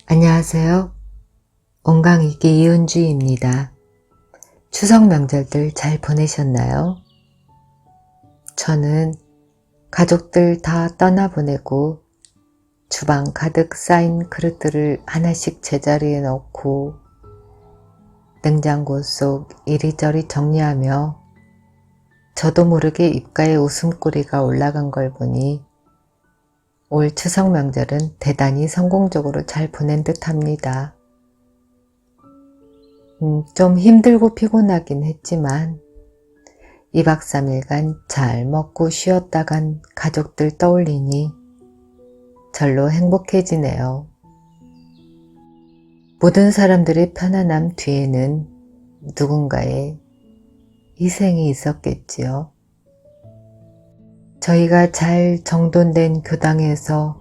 안녕하세요. 온강이기 이은주입니다. 추석 명절들 잘 보내셨나요? 저는 가족들 다 떠나보내고 주방 가득 쌓인 그릇들을 하나씩 제자리에 넣고 냉장고 속 이리저리 정리하며 저도 모르게 입가에 웃음꼬리가 올라간 걸 보니 올 추석 명절은 대단히 성공적으로 잘 보낸 듯 합니다. 좀 힘들고 피곤하긴 했지만 2박 3일간 잘 먹고 쉬었다 간 가족들 떠올리니 절로 행복해지네요. 모든 사람들의 편안함 뒤에는 누군가의 희생이 있었겠지요. 저희가 잘 정돈된 교당에서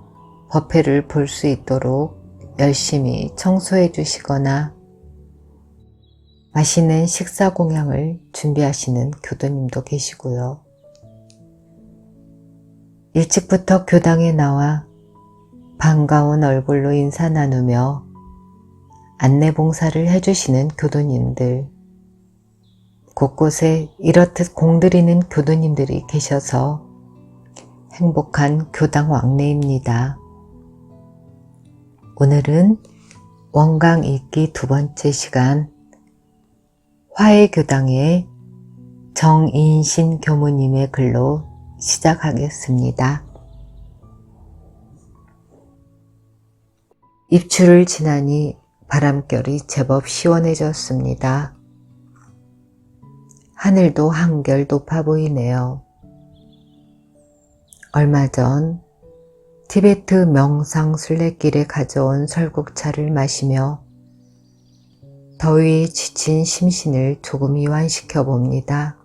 법회를 볼 수 있도록 열심히 청소해 주시거나 맛있는 식사 공양을 준비하시는 교도님도 계시고요. 일찍부터 교당에 나와 반가운 얼굴로 인사 나누며 안내 봉사를 해주시는 교도님들, 곳곳에 이렇듯 공들이는 교도님들이 계셔서 행복한 교당 왕래입니다. 오늘은 원강 읽기 두 번째 시간 화해교당의 정인신 교무님의 글로 시작하겠습니다. 입추를 지나니 바람결이 제법 시원해졌습니다. 하늘도 한결 높아 보이네요. 얼마 전 티베트 명상 순례길에 가져온 설국차를 마시며 더위에 지친 심신을 조금 이완시켜 봅니다.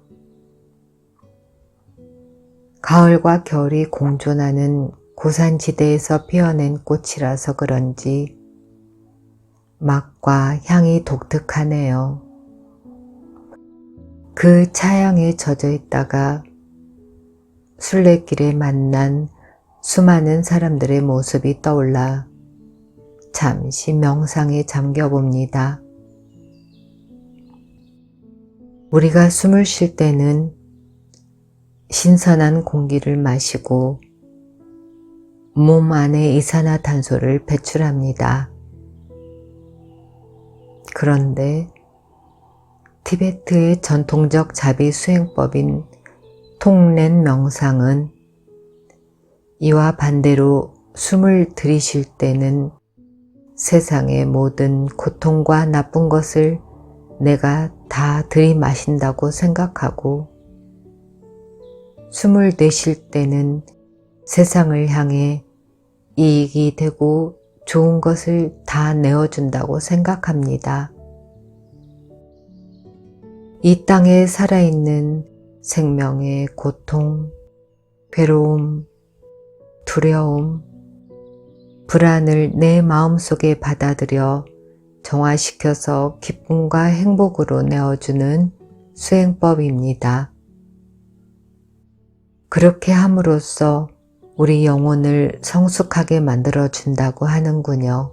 가을과 겨울이 공존하는 고산지대에서 피어낸 꽃이라서 그런지 맛과 향이 독특하네요. 그 차향에 젖어 있다가 순례길에 만난 수많은 사람들의 모습이 떠올라 잠시 명상에 잠겨봅니다. 우리가 숨을 쉴 때는 신선한 공기를 마시고 몸 안에 이산화탄소를 배출합니다. 그런데 티베트의 전통적 자비 수행법인 통렌 명상은 이와 반대로 숨을 들이쉴 때는 세상의 모든 고통과 나쁜 것을 내가 다 들이마신다고 생각하고 숨을 내쉴 때는 세상을 향해 이익이 되고 좋은 것을 다 내어준다고 생각합니다. 이 땅에 살아있는 생명의 고통, 괴로움, 두려움, 불안을 내 마음속에 받아들여 정화시켜서 기쁨과 행복으로 내어주는 수행법입니다. 그렇게 함으로써 우리 영혼을 성숙하게 만들어준다고 하는군요.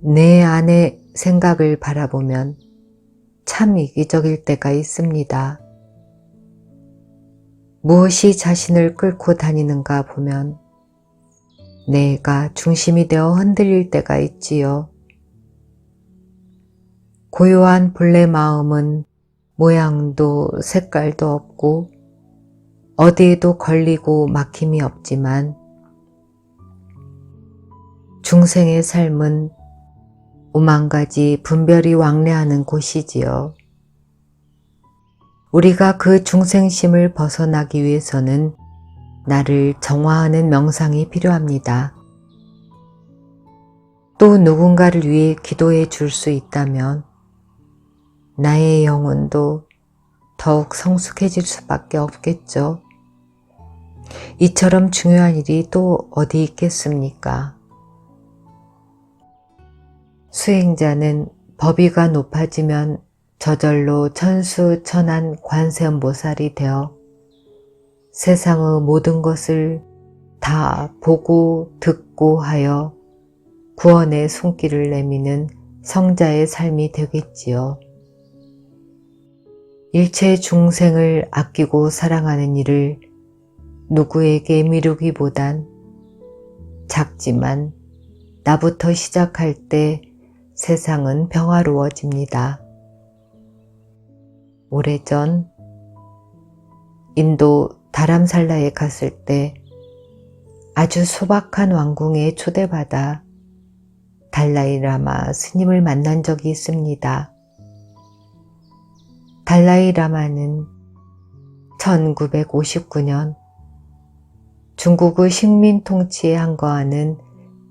내 안의 생각을 바라보면 참 이기적일 때가 있습니다. 무엇이 자신을 끌고 다니는가 보면 내가 중심이 되어 흔들릴 때가 있지요. 고요한 본래 마음은 모양도 색깔도 없고 어디에도 걸리고 막힘이 없지만 중생의 삶은 오만 가지 분별이 왕래하는 곳이지요. 우리가 그 중생심을 벗어나기 위해서는 나를 정화하는 명상이 필요합니다. 또 누군가를 위해 기도해 줄 수 있다면 나의 영혼도 더욱 성숙해질 수밖에 없겠죠. 이처럼 중요한 일이 또 어디 있겠습니까? 수행자는 법위가 높아지면 저절로 천수천한 관세음보살이 되어 세상의 모든 것을 다 보고 듣고 하여 구원의 손길을 내미는 성자의 삶이 되겠지요. 일체 중생을 아끼고 사랑하는 일을 누구에게 미루기보단 작지만 나부터 시작할 때 세상은 평화로워집니다. 오래전 인도 다람살라에 갔을 때 아주 소박한 왕궁에 초대받아 달라이라마 스님을 만난 적이 있습니다. 달라이라마는 1959년 중국의 식민 통치에 항거하는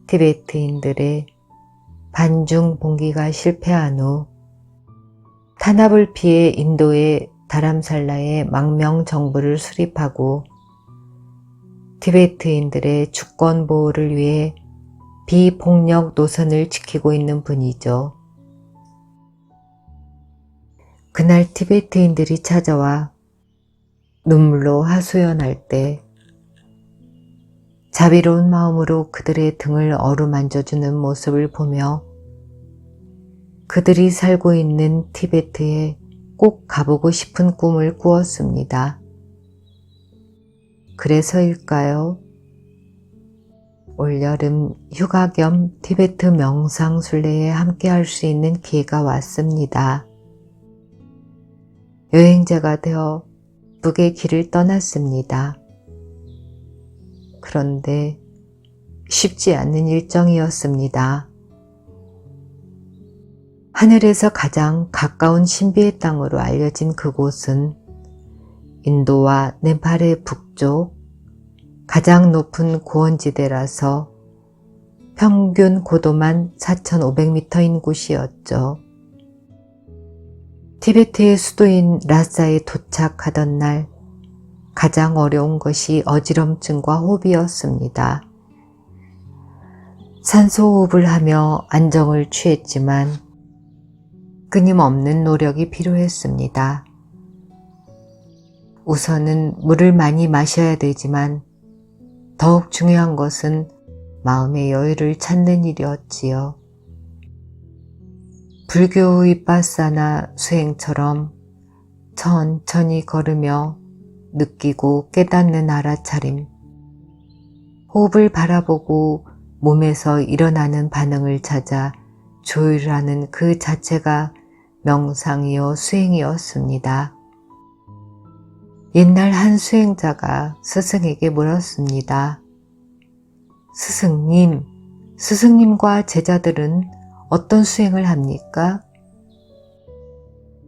티베트인들의 반중 봉기가 실패한 후 탄압을 피해 인도의 다람살라에 망명 정부를 수립하고 티베트인들의 주권 보호를 위해 비폭력 노선을 지키고 있는 분이죠. 그날 티베트인들이 찾아와 눈물로 하소연할 때 자비로운 마음으로 그들의 등을 어루만져주는 모습을 보며 그들이 살고 있는 티베트에 꼭 가보고 싶은 꿈을 꾸었습니다. 그래서일까요? 올여름 휴가 겸 티베트 명상순례에 함께할 수 있는 기회가 왔습니다. 여행자가 되어 북의 길을 떠났습니다. 그런데 쉽지 않은 일정이었습니다. 하늘에서 가장 가까운 신비의 땅으로 알려진 그곳은 인도와 네팔의 북쪽 가장 높은 고원지대라서 평균 고도만 4,500m인 곳이었죠. 티베트의 수도인 라사에 도착하던 날 가장 어려운 것이 어지럼증과 호흡이었습니다. 산소호흡을 하며 안정을 취했지만 끊임없는 노력이 필요했습니다. 우선은 물을 많이 마셔야 되지만 더욱 중요한 것은 마음의 여유를 찾는 일이었지요. 불교의 바사나 수행처럼 천천히 걸으며 느끼고 깨닫는 알아차림, 호흡을 바라보고 몸에서 일어나는 반응을 찾아 조율하는 그 자체가 명상이요 수행이었습니다. 옛날 한 수행자가 스승에게 물었습니다. 스승님, 스승님과 제자들은 어떤 수행을 합니까?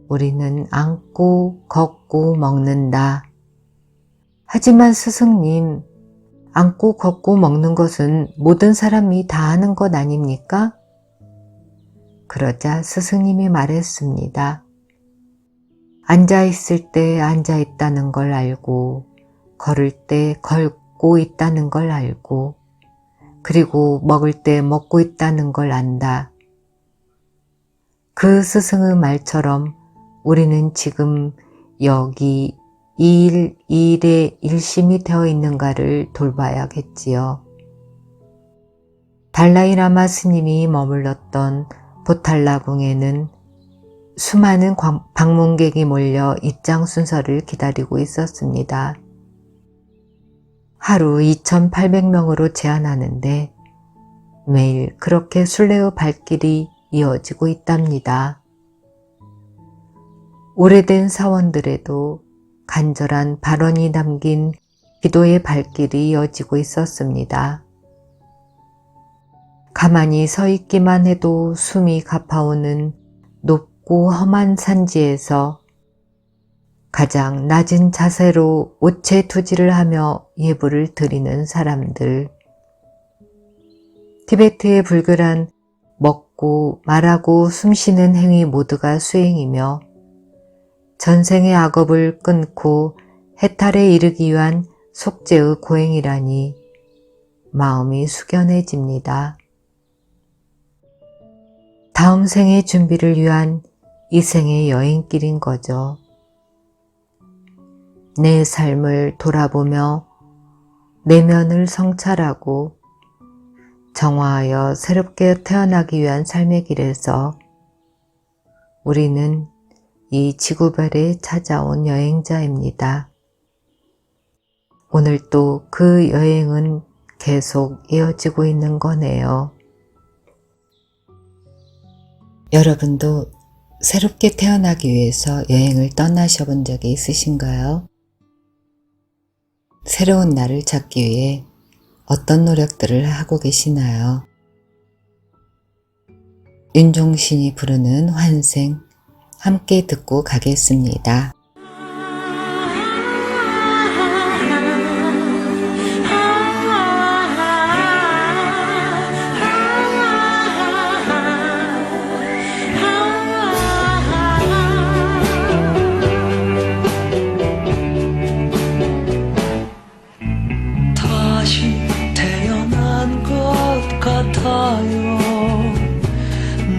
우리는 앉고 걷고 먹는다. 하지만 스승님, 앉고 걷고 먹는 것은 모든 사람이 다 하는 것 아닙니까? 그러자 스승님이 말했습니다. 앉아있을 때 앉아있다는 걸 알고, 걸을 때 걷고 있다는 걸 알고, 그리고 먹을 때 먹고 있다는 걸 안다. 그 스승의 말처럼 우리는 지금 여기 이 일에 일심이 되어 있는가를 돌봐야겠지요. 달라이라마 스님이 머물렀던 보탈라궁에는 수많은 방문객이 몰려 입장 순서를 기다리고 있었습니다. 하루 2,800명으로 제한하는데 매일 그렇게 순례의 발길이 이어지고 있답니다. 오래된 사원들에도 간절한 발언이 담긴 기도의 발길이 이어지고 있었습니다. 가만히 서 있기만 해도 숨이 가파오는 높고 험한 산지에서 가장 낮은 자세로 오체투지를 하며 예불을 드리는 사람들. 티베트의 불교란 먹고 말하고 숨쉬는 행위 모두가 수행이며 전생의 악업을 끊고 해탈에 이르기 위한 속죄의 고행이라니 마음이 숙연해집니다. 다음 생의 준비를 위한 이 생의 여행길인 거죠. 내 삶을 돌아보며 내면을 성찰하고 정화하여 새롭게 태어나기 위한 삶의 길에서 우리는 이 지구별에 찾아온 여행자입니다. 오늘 또 그 여행은 계속 이어지고 있는 거네요. 여러분도 새롭게 태어나기 위해서 여행을 떠나셔 본 적이 있으신가요? 새로운 나를 찾기 위해 어떤 노력들을 하고 계시나요? 윤종신이 부르는 환생 함께 듣고 가겠습니다.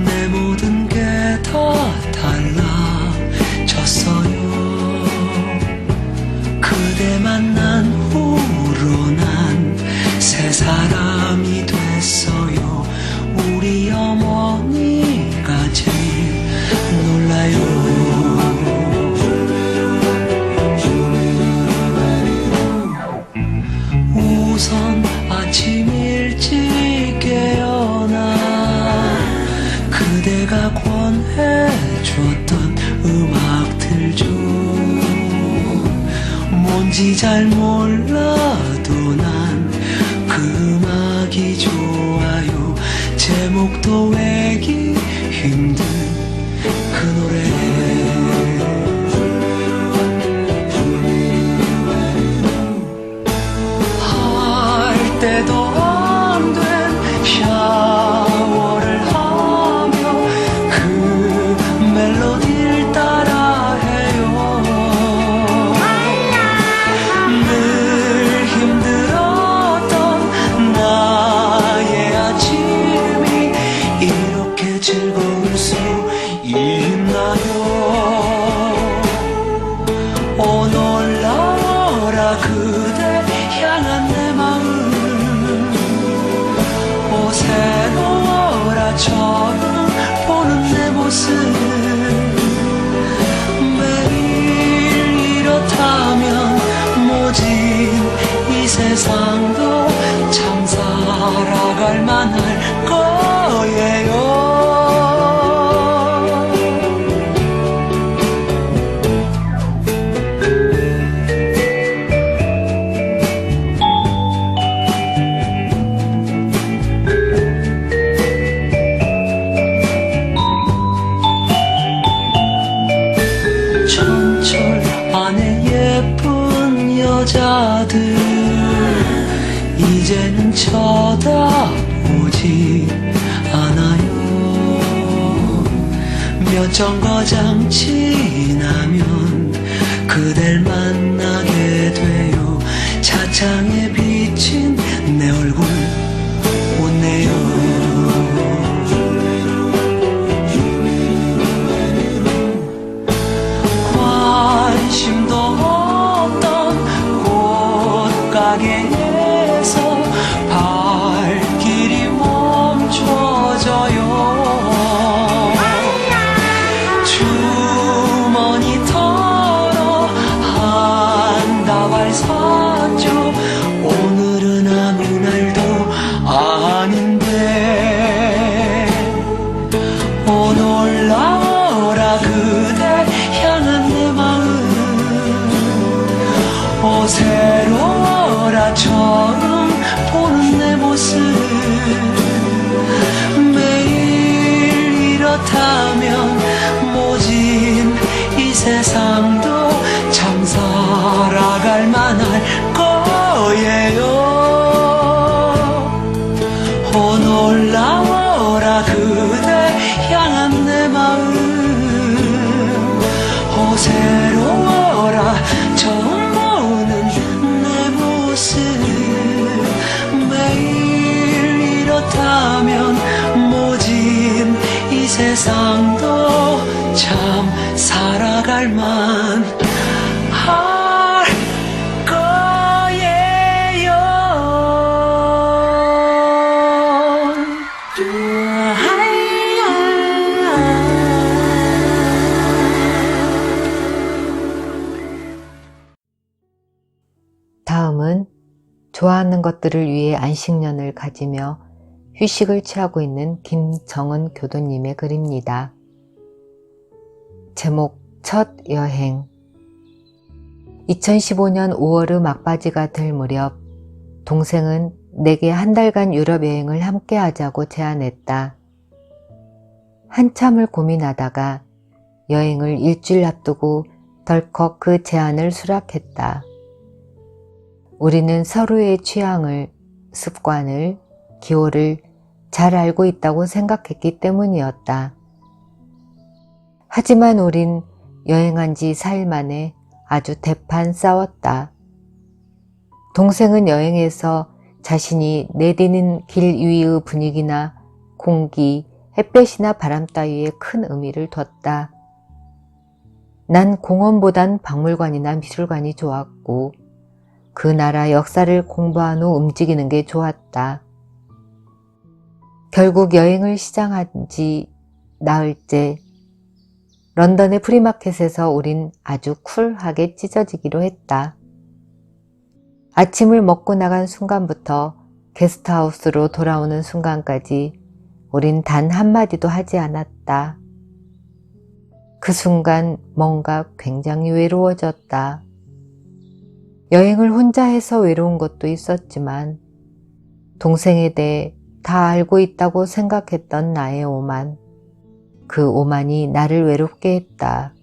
내 모든 게 다 달라졌어요. 그대 만난 후로 난 새 사람이 됐어요. 우리 어머니가 제일 놀라요. 우선 아침 일찍 깨어나 그대가 권해줬던 음악들 중 뭔지 잘 몰라도 난 그 음악이 좋아요. 제목도 외기 힘든 그 노래. 할 때도 안 된 샤워를 하며 그 멜로디를 따라해요. 늘 힘들었던 나의 아침이 이렇게 즐거울 수 있나요? 오 놀라워라 그대 향한 내 마음. 오 새로워라 처음 보는 내 모습. 매일 이렇다면 모진 이 세상도 참 살아갈 만할 거예요. 전철 안에 예쁜 여자들 이제는 쳐다보지 않아요. 몇 정거장 지나면 그댈 만나게 돼요. 차창에 비친 내 얼굴 웃네요. 관심도 없던 꽃가게에서 발길이 멈춰져요. 주머니 털어 한 다발 샀죠. 오늘은 아무 날도 아닌데. 오 놀라워라 그대 향한 내 마음. 오 새로워라 처음 보는 내 모습. 매일 이렇다면 모진 이 세상도 참 살아갈 만할 거예요. 오 놀라워라 그대 향한 내 마음. 오 새로워라 처음 보는 내 모습. 매일 이렇다면 모진 이 세상도 참 살아갈 만할 거예요. 다음은 좋아하는 것들을 위해 안식년을 가지며 휴식을 취하고 있는 김정은 교도님의 글입니다. 제목 첫 여행. 2015년 5월의 막바지가 될 무렵 동생은 내게 한 달간 유럽 여행을 함께 하자고 제안했다. 한참을 고민하다가 여행을 일주일 앞두고 덜컥 그 제안을 수락했다. 우리는 서로의 취향을, 습관을, 기호를 잘 알고 있다고 생각했기 때문이었다. 하지만 우린 여행한 지 4일 만에 아주 대판 싸웠다. 동생은 여행에서 자신이 내디딘 길 위의 분위기나 공기, 햇볕이나 바람 따위에 큰 의미를 뒀다. 난 공원보단 박물관이나 미술관이 좋았고 그 나라 역사를 공부한 후 움직이는 게 좋았다. 결국 여행을 시작한 지 나흘째 런던의 프리마켓에서 우린 아주 쿨하게 찢어지기로 했다. 아침을 먹고 나간 순간부터 게스트하우스로 돌아오는 순간까지 우린 단 한마디도 하지 않았다. 그 순간 뭔가 굉장히 외로워졌다. 여행을 혼자 해서 외로운 것도 있었지만 동생에 대해 다 알고 있다고 생각했던 나의 오만, 그 오만이 나를 외롭게 했다.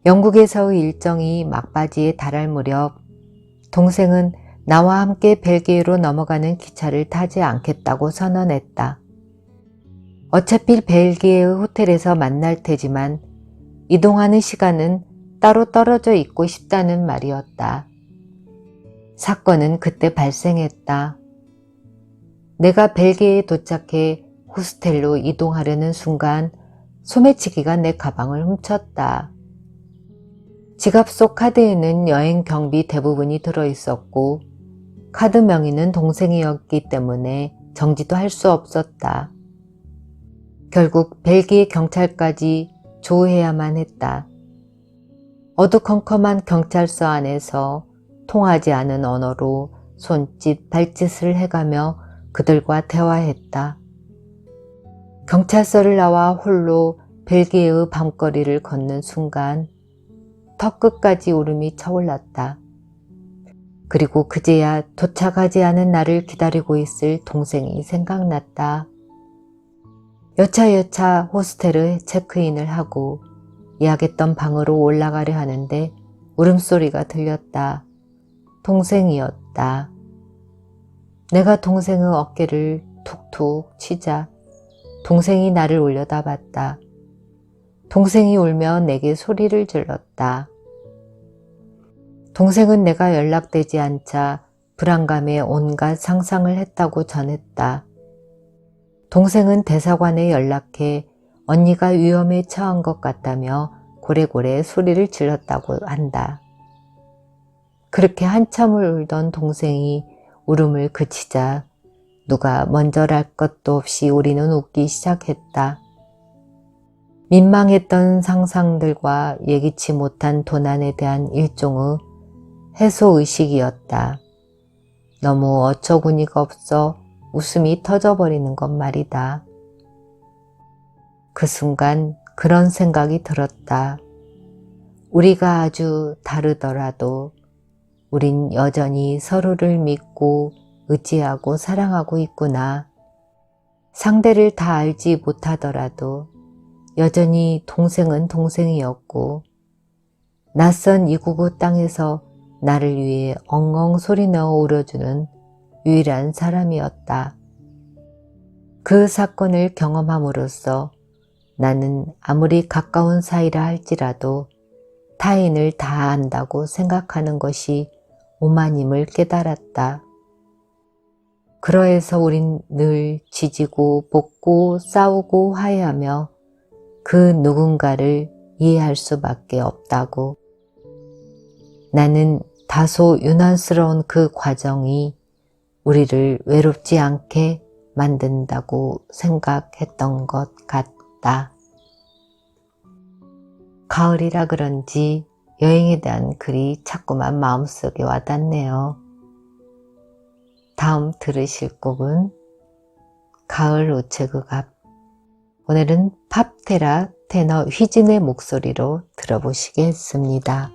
영국에서의 일정이 막바지에 달할 무렵 동생은 나와 함께 벨기에로 넘어가는 기차를 타지 않겠다고 선언했다. 어차피 벨기에의 호텔에서 만날 테지만 이동하는 시간은 따로 떨어져 있고 싶다는 말이었다. 사건은 그때 발생했다. 내가 벨기에에 도착해 호스텔로 이동하려는 순간 소매치기가 내 가방을 훔쳤다. 지갑 속 카드에는 여행 경비 대부분이 들어있었고 카드 명의는 동생이었기 때문에 정지도 할 수 없었다. 결국 벨기에 경찰까지 조회해야만 했다. 어두컴컴한 경찰서 안에서 통하지 않은 언어로 손짓, 발짓을 해가며 그들과 대화했다. 경찰서를 나와 홀로 벨기에의 밤거리를 걷는 순간 턱끝까지 울음이 차올랐다. 그리고 그제야 도착하지 않은 나를 기다리고 있을 동생이 생각났다. 여차여차 호스텔에 체크인을 하고 예약했던 방으로 올라가려 하는데 울음소리가 들렸다. 동생이었다. 내가 동생의 어깨를 툭툭 치자 동생이 나를 올려다봤다. 동생이 울며 내게 소리를 질렀다. 동생은 내가 연락되지 않자 불안감에 온갖 상상을 했다고 전했다. 동생은 대사관에 연락해 언니가 위험에 처한 것 같다며 고래고래 소리를 질렀다고 한다. 그렇게 한참을 울던 동생이 울음을 그치자 누가 먼저랄 것도 없이 우리는 웃기 시작했다. 민망했던 상상들과 예기치 못한 도난에 대한 일종의 해소의식이었다. 너무 어처구니가 없어 웃음이 터져버리는 것 말이다. 그 순간 그런 생각이 들었다. 우리가 아주 다르더라도 우린 여전히 서로를 믿고 의지하고 사랑하고 있구나. 상대를 다 알지 못하더라도 여전히 동생은 동생이었고 낯선 이국의 땅에서 나를 위해 엉엉 소리 내어 울어주는 유일한 사람이었다. 그 사건을 경험함으로써 나는 아무리 가까운 사이라 할지라도 타인을 다 안다고 생각하는 것이 오만임을 깨달았다. 그러해서 우린 늘 지지고 볶고 싸우고 화해하며 그 누군가를 이해할 수밖에 없다고. 나는 다소 유난스러운 그 과정이 우리를 외롭지 않게 만든다고 생각했던 것 같다. 가을이라 그런지 여행에 대한 글이 자꾸만 마음속에 와닿네요. 다음 들으실 곡은 가을 우체국 앞. 오늘은 팝테라 테너 휘진의 목소리로 들어보시겠습니다.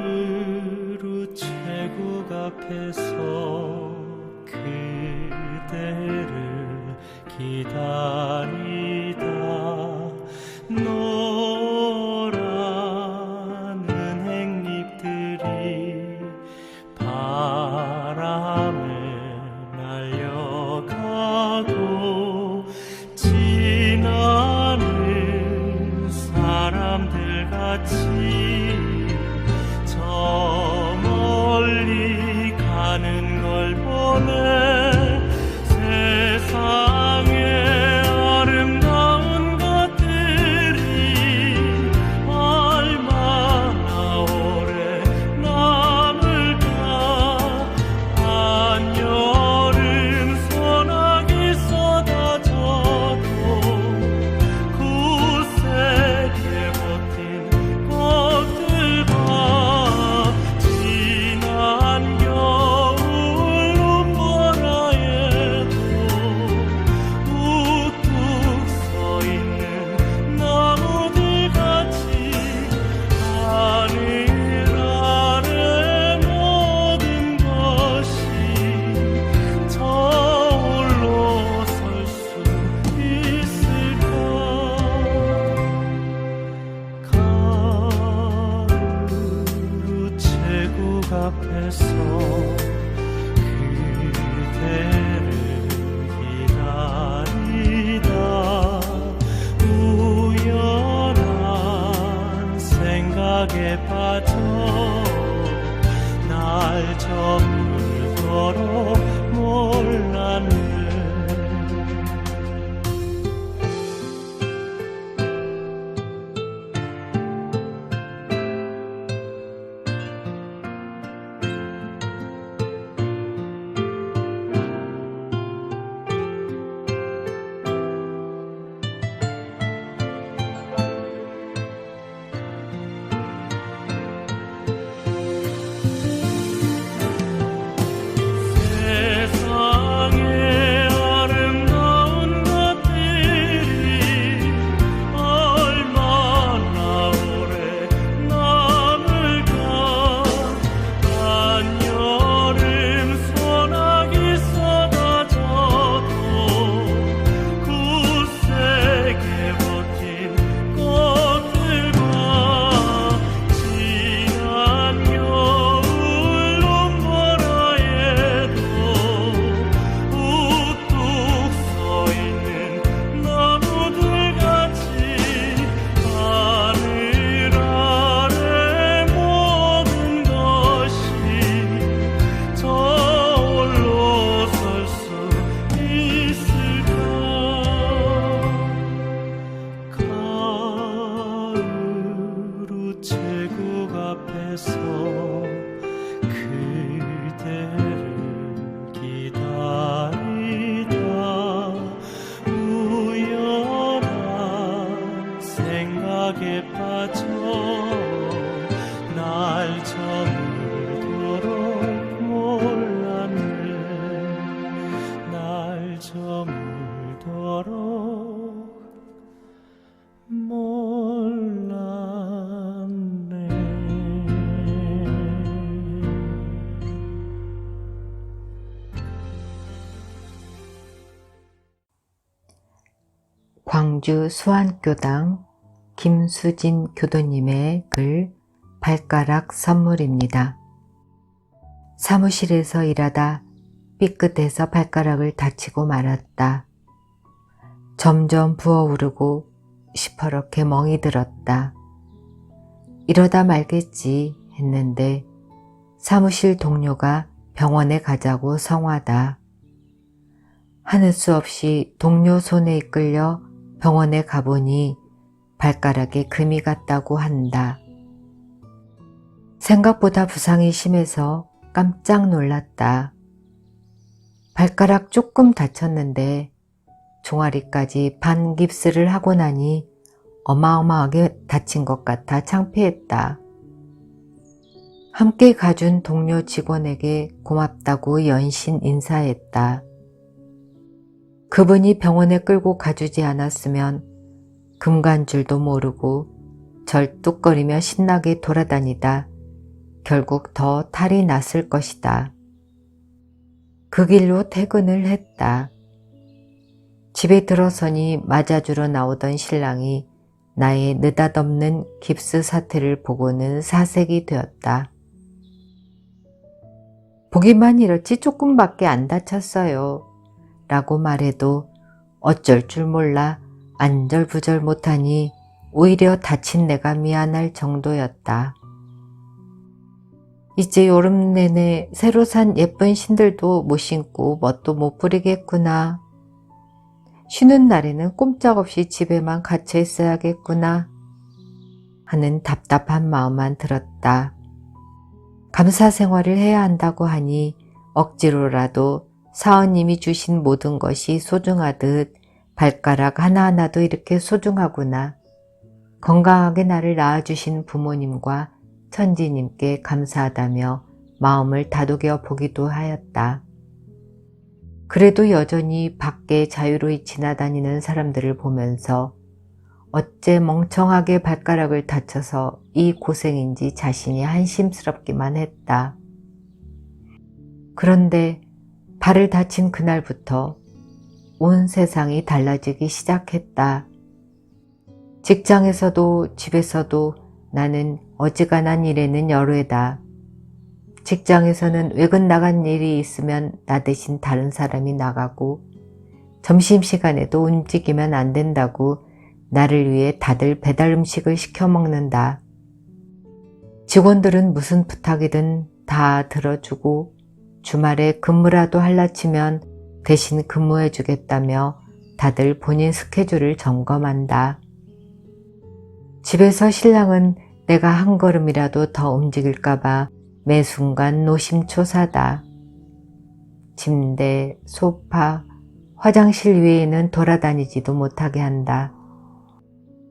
가을 우체국 앞에서 그대를 기다리다 노란 은행잎들이 바람에 날려가고 지나는 사람들 같이 저 멀리 가는 걸 보네. 세상에 아름다운 것들이 얼마나 오래 남을까. 한여름 소나기 쏟아져도 굳세게 버틴 꽃들과 지난 겨울 눈보라에도 우뚝 서 있는 나무들 같이 하늘 아래 모든 것이 저홀로 설 수 있을까. 가을 우체국 앞에서 그대를 기다리다 우연한 생각에 빠져 날 저물도록 몰랐네. 세상에 아름다운 것들이 얼마나 오래 남을까. 한여름 소나기 쏟아져도 굳세게 버틴 꽃들과 지난 겨울 눈보라에도 우뚝 서 있는 나무들 같이 하늘 아래 모든 것이 저홀로 설 수 있을까. 가을 우체국 앞에서 그대를 기다리다 우연한 생각에 빠져 날 저물도록 몰랐네. 날 저물도록 몰랐네. 광주 수안교당 김수진 교도님의 글 발가락 선물입니다. 사무실에서 일하다 삐끗해서 발가락을 다치고 말았다. 점점 부어오르고 시퍼렇게 멍이 들었다. 이러다 말겠지 했는데 사무실 동료가 병원에 가자고 성화다. 하는 수 없이 동료 손에 이끌려 병원에 가보니 발가락에 금이 갔다고 한다. 생각보다 부상이 심해서 깜짝 놀랐다. 발가락 조금 다쳤는데 종아리까지 반깁스를 하고 나니 어마어마하게 다친 것 같아 창피했다. 함께 가준 동료 직원에게 고맙다고 연신 인사했다. 그분이 병원에 끌고 가주지 않았으면 금 간 줄도 모르고 절뚝거리며 신나게 돌아다니다 결국 더 탈이 났을 것이다. 그 길로 퇴근을 했다. 집에 들어서니 맞아주러 나오던 신랑이 나의 느닷없는 깁스 사태를 보고는 사색이 되었다. 보기만 이렇지 조금밖에 안 다쳤어요 라고 말해도 어쩔 줄 몰라 안절부절 못하니 오히려 다친 내가 미안할 정도였다. 이제 여름 내내 새로 산 예쁜 신들도 못 신고 멋도 못 부리겠구나. 쉬는 날에는 꼼짝없이 집에만 갇혀 있어야겠구나 하는 답답한 마음만 들었다. 감사 생활을 해야 한다고 하니 억지로라도 사원님이 주신 모든 것이 소중하듯 발가락 하나하나도 이렇게 소중하구나. 건강하게 나를 낳아주신 부모님과 천지님께 감사하다며 마음을 다독여 보기도 하였다. 그래도 여전히 밖에 자유로이 지나다니는 사람들을 보면서 어째 멍청하게 발가락을 다쳐서 이 고생인지 자신이 한심스럽기만 했다. 그런데 발을 다친 그날부터 온 세상이 달라지기 시작했다. 직장에서도 집에서도 나는 어지간한 일에는 열외다. 직장에서는 외근 나간 일이 있으면 나 대신 다른 사람이 나가고 점심시간에도 움직이면 안 된다고 나를 위해 다들 배달 음식을 시켜 먹는다. 직원들은 무슨 부탁이든 다 들어주고 주말에 근무라도 할라치면 대신 근무해 주겠다며 다들 본인 스케줄을 점검한다. 집에서 신랑은 내가 한 걸음이라도 더 움직일까봐 매 순간 노심초사다. 침대, 소파, 화장실 위에는 돌아다니지도 못하게 한다.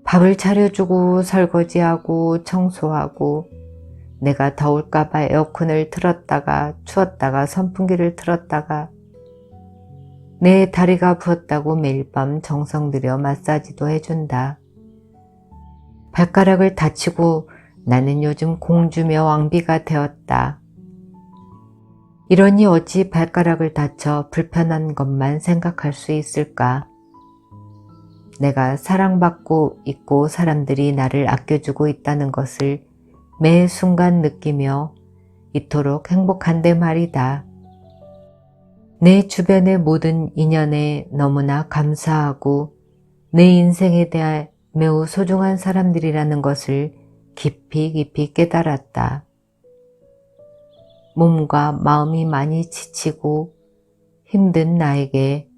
밥을 차려주고 설거지하고 청소하고 내가 더울까봐 에어컨을 틀었다가 추웠다가 선풍기를 틀었다가 내 다리가 부었다고 매일 밤 정성 들여 마사지도 해준다. 발가락을 다치고 나는 요즘 공주며 왕비가 되었다. 이러니 어찌 발가락을 다쳐 불편한 것만 생각할 수 있을까? 내가 사랑받고 있고 사람들이 나를 아껴주고 있다는 것을 매 순간 느끼며 이토록 행복한데 말이다. 내 주변의 모든 인연에 너무나 감사하고 내 인생에 대해 매우 소중한 사람들이라는 것을 깊이 깨달았다. 몸과 마음이 많이 지치고 힘든 나에게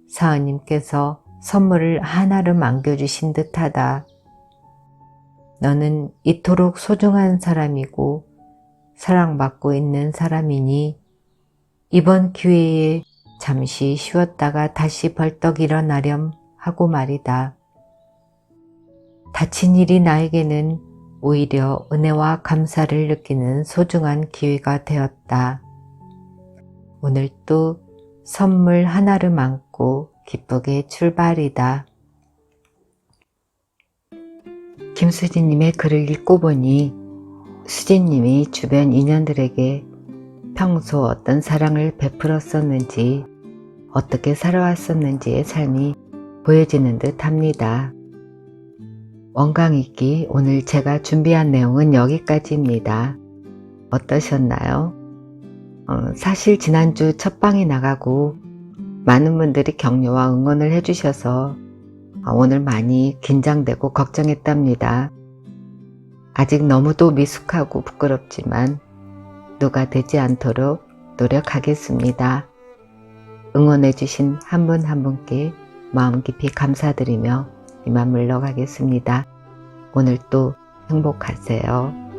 사은님께서 선물을 한아름 안겨주신 듯하다. 너는 이토록 소중한 사람이고 사랑받고 있는 사람이니 이번 기회에 잠시 쉬었다가 다시 벌떡 일어나렴 하고 말이다. 다친 일이 나에게는 오히려 은혜와 감사를 느끼는 소중한 기회가 되었다. 오늘 또 선물 하나를 안고 기쁘게 출발이다. 김수진님의 글을 읽고 보니 수진님이 주변 인연들에게 평소 어떤 사랑을 베풀었었는지 어떻게 살아왔었는지의 삶이 보여지는 듯 합니다. 원강읽기 오늘 제가 준비한 내용은 여기까지입니다. 어떠셨나요? 사실 지난주 첫방이 나가고 많은 분들이 격려와 응원을 해주셔서 오늘 많이 긴장되고 걱정했답니다. 아직 너무도 미숙하고 부끄럽지만 누가 되지 않도록 노력하겠습니다. 응원해주신 한 분 한 분께 마음 깊이 감사드리며 이만 물러가겠습니다. 오늘도 행복하세요.